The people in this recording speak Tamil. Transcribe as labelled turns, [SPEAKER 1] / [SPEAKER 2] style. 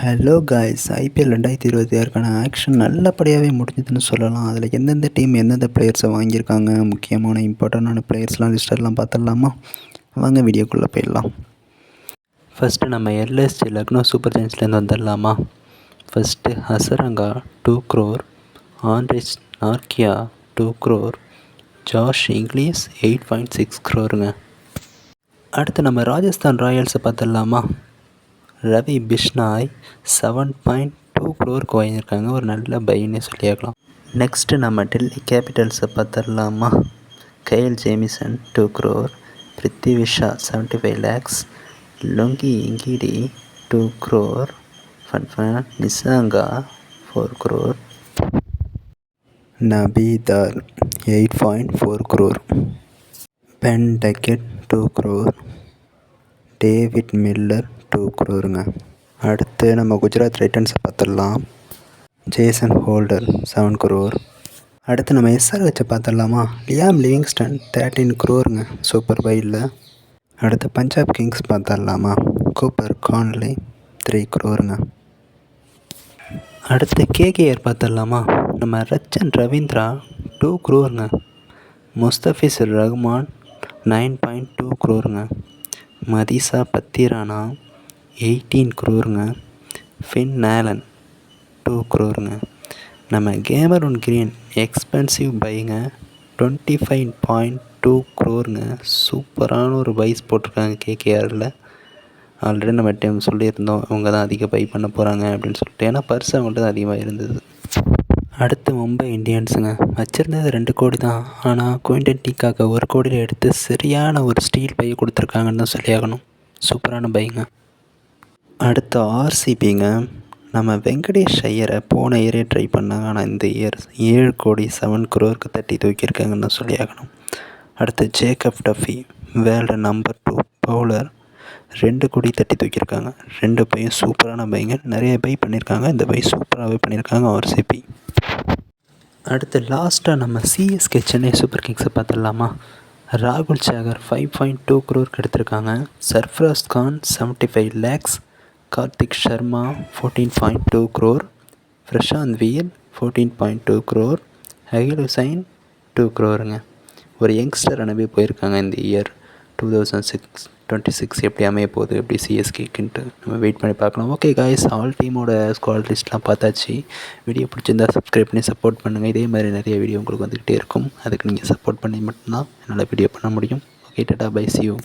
[SPEAKER 1] ஹலோ காய்ஸ், ஐபிஎல் 2026க்கான ஆக்ஷன் நல்லபடியாகவே முடிஞ்சதுன்னு சொல்லலாம். அதில் எந்தெந்த டீம் எந்தெந்த பிளேயர்ஸை வாங்கியிருக்காங்க, முக்கியமான இம்பார்ட்டண்டான பிளேயர்ஸ்லாம் லிஸ்டெல்லாம் பார்த்துடலாமா? வாங்க வீடியோக்குள்ளே போயிடலாம். ஃபஸ்ட்டு நம்ம எல்எஸ்ஜி லக்னோ சூப்பர் ஜெயின்ஸ்லேருந்து வந்துடலாமா? First Hasaranga 2 crore, Anrich Nortje 2 crore, Josh Inglis 8.6 crore. அடுத்து நம்ம ராஜஸ்தான் ராயல்ஸை பார்த்துடலாமா? ரவி பிஷ்னாய் 7.2 crore வாங்கியிருக்காங்க. ஒரு நல்ல பையனே சொல்லியாக்கலாம். நெக்ஸ்ட்டு நம்ம டெல்லி கேபிட்டல்ஸை பார்த்துடலாமா? Kyle Jamieson 2 crore, Prithvi Shaw 75 lakhs, Lungi Ngidi 2 crore, Nissanka 4 crore, Nabi Dar 8.4 crore, Ben Duckett 2 crore, David Miller 2 crore. அடுத்து நம்ம குஜராத் டைட்டன்ஸை பார்த்துடலாம். Jason Holder 7 crore. அடுத்து நம்ம எஸ்ஆர்ஹெச்சை பார்த்துடலாமா? லியாம் லிவிங்ஸ்டன் 13 crore சூப்பர் பையில். அடுத்து பஞ்சாப் கிங்ஸ் பார்த்துடலாமா? Cooper Connolly 3 crore. அடுத்து கேகேஆர் பார்த்துடலாமா? நம்ம Rachin Ravindra 2 crore. Mustafizur Rahman 9.2 crore. Matheesha Pathirana 18 crore. Finn Allen 2 crore. நம்ம கேமரூன் கிரீன் எக்ஸ்பென்சிவ் பைங்க 25.2 crore. சூப்பரான ஒரு பைஸ் போட்டிருக்காங்க கேகேஆரில். ஆல்ரெடி நம்ம டைம் சொல்லியிருந்தோம் அவங்க தான் அதிக பை பண்ண போகிறாங்க அப்படின்னு சொல்லிட்டு, ஏன்னா பர்ஸ் அவங்கள்ட்ட தான் அதிகமாக இருந்தது. அடுத்து மும்பை இந்தியன்ஸுங்க வச்சுருந்தது 2 கோடி தான், ஆனால் குவிண்டன் டீக்காக 1 கோடியில் எடுத்து சரியான ஒரு ஸ்டீல் பையை கொடுத்துருக்காங்கன்னு தான் சொல்லியாகணும். சூப்பரான பைங்க. அடுத்து ஆர்சிபிங்க நம்ம வெங்கடேஷ் ஐயரை போன இயரே ட்ரை பண்ணாங்க, ஆனால் இந்த இயர் 7 கோடி 7 crore தட்டி தூக்கியிருக்காங்கன்னு தான் சொல்லியாகணும். அடுத்து Jacob Duffy world number 2 bowler 2 கோடி தட்டி தூக்கியிருக்காங்க. 2 பையும் சூப்பரான பைங்க, நிறைய பை பண்ணியிருக்காங்க. இந்த பை சூப்பராகவே பண்ணியிருக்காங்க ஆர்சிபி. அடுத்து லாஸ்ட்டாக நம்ம சிஎஸ்கே சென்னை சூப்பர் கிங்ஸை பார்த்துடலாமா? ராகுல் சாகர் 5.2 crore எடுத்திருக்காங்க. Sarfaraz Khan 75 lakhs, Karthik Sharma 14.2 crore, Prashant Veer 14.2 crore, Akhil Hussain 2 crore. ஒரு யங்ஸ்டர் அனுப்பி போயிருக்காங்க. இந்த இயர் 2026 எப்படி அமைய போகுது, எப்படி சிஎஸ்கேக்குன்ட்டு நம்ம வெயிட் பண்ணி பார்க்கலாம். ஓகே காய்ஸ், ஆல் டீமோட ஸ்குவாட் லிஸ்ட்லாம் பார்த்தாச்சு. வீடியோ பிடிச்சிருந்தா சப்ஸ்கிரைப் பண்ணி சப்போர்ட் பண்ணுங்கள். இதே மாதிரி நிறைய வீடியோ உங்களுக்கு வந்துக்கிட்டே இருக்கும். அதுக்கு நீங்கள் சப்போர்ட் பண்ணி மட்டும்தான் என்னால் வீடியோ பண்ண முடியும். Okay, tata, bye, see you.